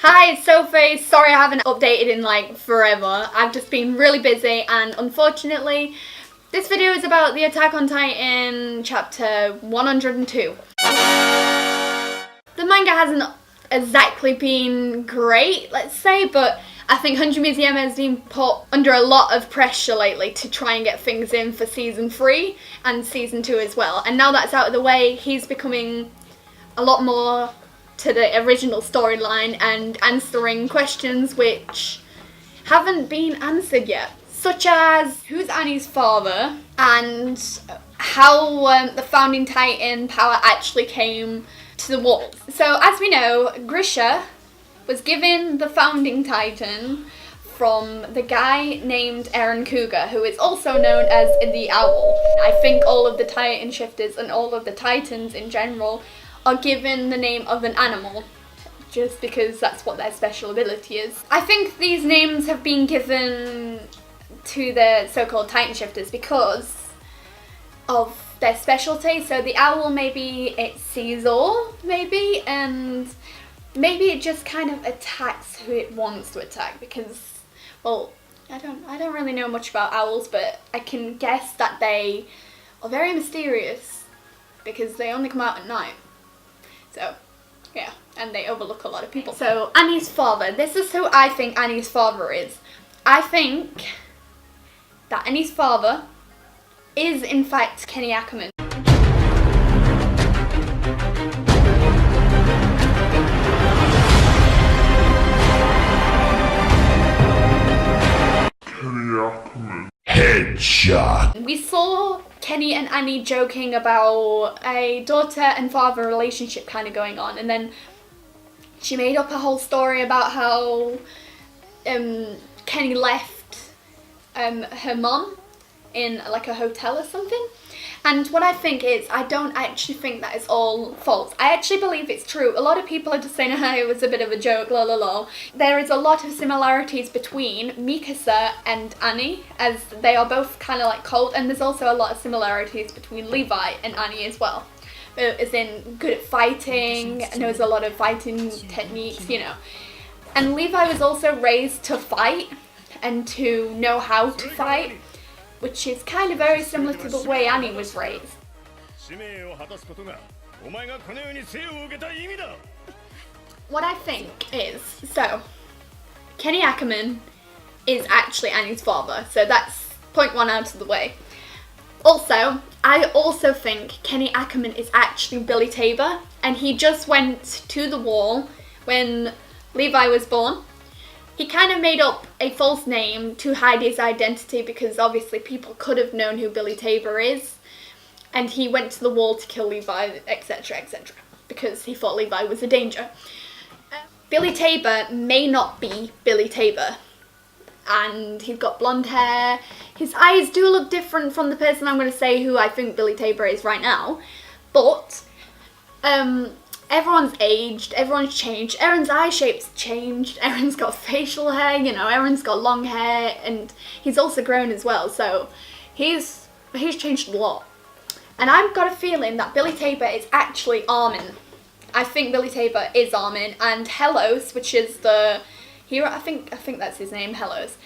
Hi, it's Sophie. Sorry I haven't updated in like forever. I've just been really busy and unfortunately this video is about the Attack on Titan chapter 102. The manga hasn't exactly been great, let's say, but I think Hunter Museum has been put under a lot of pressure lately to try and get things in for season 3 and season 2 as well. And now that's out of the way, he's becoming a lot more to the original storyline and answering questions which haven't been answered yet, such as who's Annie's father and how the founding Titan power actually came to the walls. So as we know, Grisha was given the founding Titan from the guy named Eren Cougar, who is also known as the Owl. I think all of the Titan shifters and all of the Titans in general are given the name of an animal, just because that's what their special ability is. I think these names have been given to the so-called Titan shifters because of their specialty. So the owl, maybe it sees all, maybe, and maybe it just kind of attacks who it wants to attack because, well, I don't really know much about owls, but I can guess that they are very mysterious because they only come out at night. So, yeah, and they overlook a lot of people. So, Annie's father. This is who I think Annie's father is. I think that Annie's father is, in fact, Kenny Ackerman. Headshot. We saw Kenny and Annie joking about a daughter and father relationship kind of going on, and then she made up a whole story about how Kenny left her mom in like a hotel or something. And what I think is, I don't actually think that is all false. I actually believe it's true. A lot of people are just saying, hey, it was a bit of a joke, la la la. There is a lot of similarities between Mikasa and Annie, as they are both kind of like cold, and there's also a lot of similarities between Levi and Annie as well. As in, good at fighting, knows a lot of fighting techniques, you know. And Levi was also raised to fight and to know how to fight, which is kind of very similar to the way Annie was raised. What I think is, so, Kenny Ackerman is actually Annie's father, so that's point one out of the way. Also, I also think Kenny Ackerman is actually Billy Tabor, and he just went to the wall when Levi was born. He kind of made up a false name to hide his identity because obviously people could have known who Billy Tabor is. And he went to the wall to kill Levi, etc, etc. Because he thought Levi was a danger. Billy Tabor may not be Billy Tabor. And he's got blonde hair. His eyes do look different from the person I'm going to say who I think Billy Tabor is right now. But, everyone's aged, everyone's changed, Eren's eye shape's changed, Eren's got facial hair, you know, Eren's got long hair, and he's also grown as well, so he's changed a lot. And I've got a feeling that Billy Tabor is actually Armin. I think Billy Tabor is Armin, and Helos, which is the hero, I think that's his name, Helos.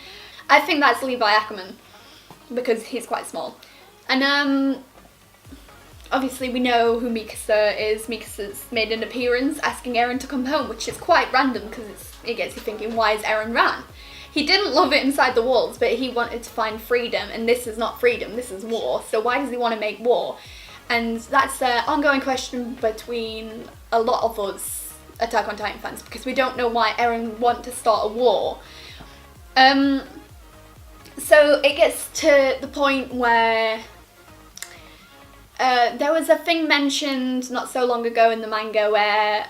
I think that's Levi Ackerman, because he's quite small. And obviously we know who Mikasa is. Mikasa's made an appearance asking Eren to come home, which is quite random because it gets you thinking, why is Eren ran? He didn't love it inside the walls, but he wanted to find freedom, and this is not freedom, this is war. So why does he want to make war? And that's an ongoing question between a lot of us Attack on Titan fans, because we don't know why Eren want to start a war. So it gets to the point where there was a thing mentioned not so long ago in the manga where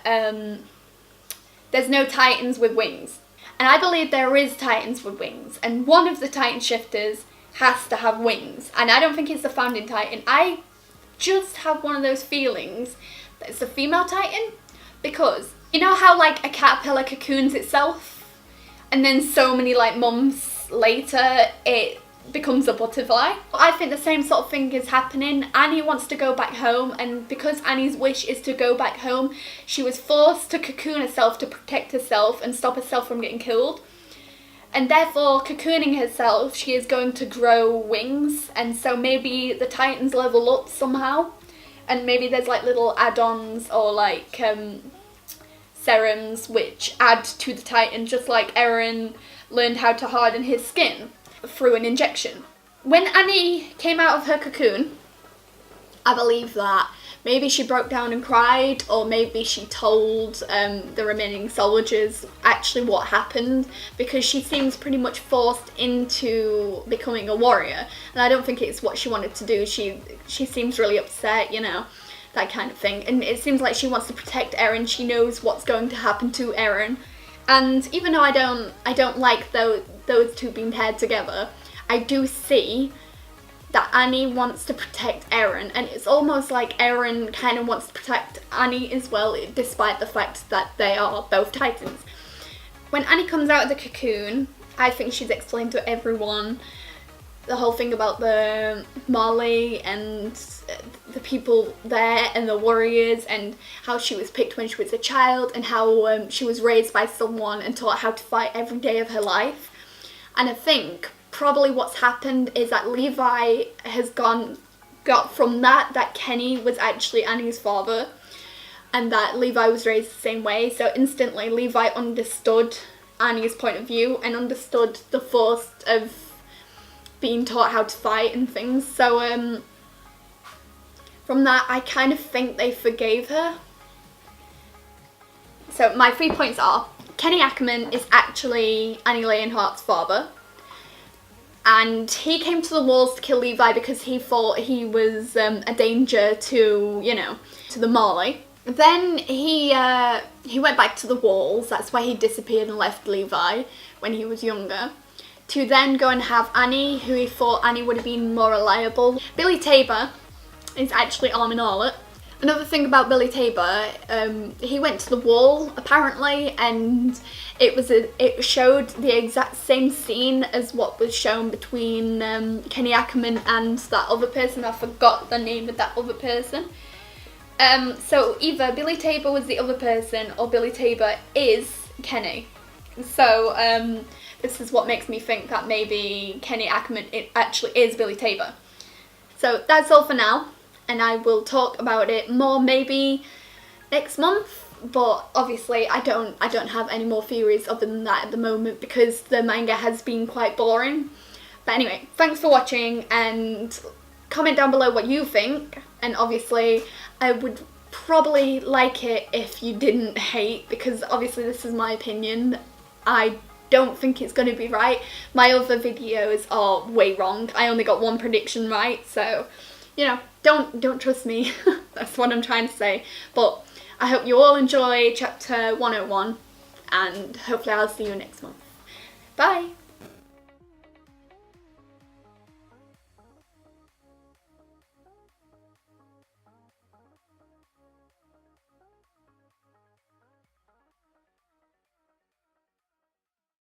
there's no Titans with wings. And I believe there is Titans with wings. And one of the Titan shifters has to have wings. And I don't think it's the founding Titan. I just have one of those feelings that it's a female Titan. Because, you know how like a caterpillar cocoons itself? And then so many like months later it becomes a butterfly. I think the same sort of thing is happening. Annie wants to go back home, and because Annie's wish is to go back home, she was forced to cocoon herself to protect herself and stop herself from getting killed. And therefore, cocooning herself, she is going to grow wings, and so maybe the Titans level up somehow, and maybe there's like little add-ons or like serums which add to the Titan, just like Eren learned how to harden his skin through an injection. When Annie came out of her cocoon, I believe that maybe she broke down and cried, or maybe she told the remaining soldiers actually what happened, because she seems pretty much forced into becoming a warrior, and I don't think it's what she wanted to do. She seems really upset, you know, that kind of thing, and it seems like she wants to protect Eren. She knows what's going to happen to Eren, and even though I don't like those two being paired together, I do see that Annie wants to protect Eren, and it's almost like Eren kind of wants to protect Annie as well, despite the fact that they are both Titans. When Annie comes out of the cocoon, I think she's explained to everyone the whole thing about the Marley and the people there and the warriors, and how she was picked when she was a child, and how she was raised by someone and taught how to fight every day of her life. And I think probably what's happened is that Levi has got from that Kenny was actually Annie's father, and that Levi was raised the same way, so instantly Levi understood Annie's point of view and understood the force of being taught how to fight and things. So from that, I kind of think they forgave her. So my 3 points are: Kenny Ackerman is actually Annie Leonhardt's father, and he came to the walls to kill Levi because he thought he was a danger to, you know, to the Marley. Then he went back to the walls. That's why he disappeared and left Levi when he was younger, to then go and have Annie, who he thought Annie would have been more reliable. Billy Tabor is actually Armin Arlet. Another thing about Billy Tabor, he went to the wall apparently, and it showed the exact same scene as what was shown between Kenny Ackerman and that other person. I forgot the name of that other person. So either Billy Tabor was the other person, or Billy Tabor is Kenny. So this is what makes me think that maybe Kenny Ackerman actually is Billy Tabor. So that's all for now, and I will talk about it more maybe next month. But obviously I don't have any more theories other than that at the moment, because the manga has been quite boring. But anyway, thanks for watching, and comment down below what you think. And obviously I would probably like it if you didn't hate, because obviously this is my opinion. I don't think it's going to be right. My other videos are way wrong. I only got one prediction right, so, you know, don't trust me. That's what I'm trying to say. But I hope you all enjoy chapter 101, and hopefully I'll see you next month. Bye!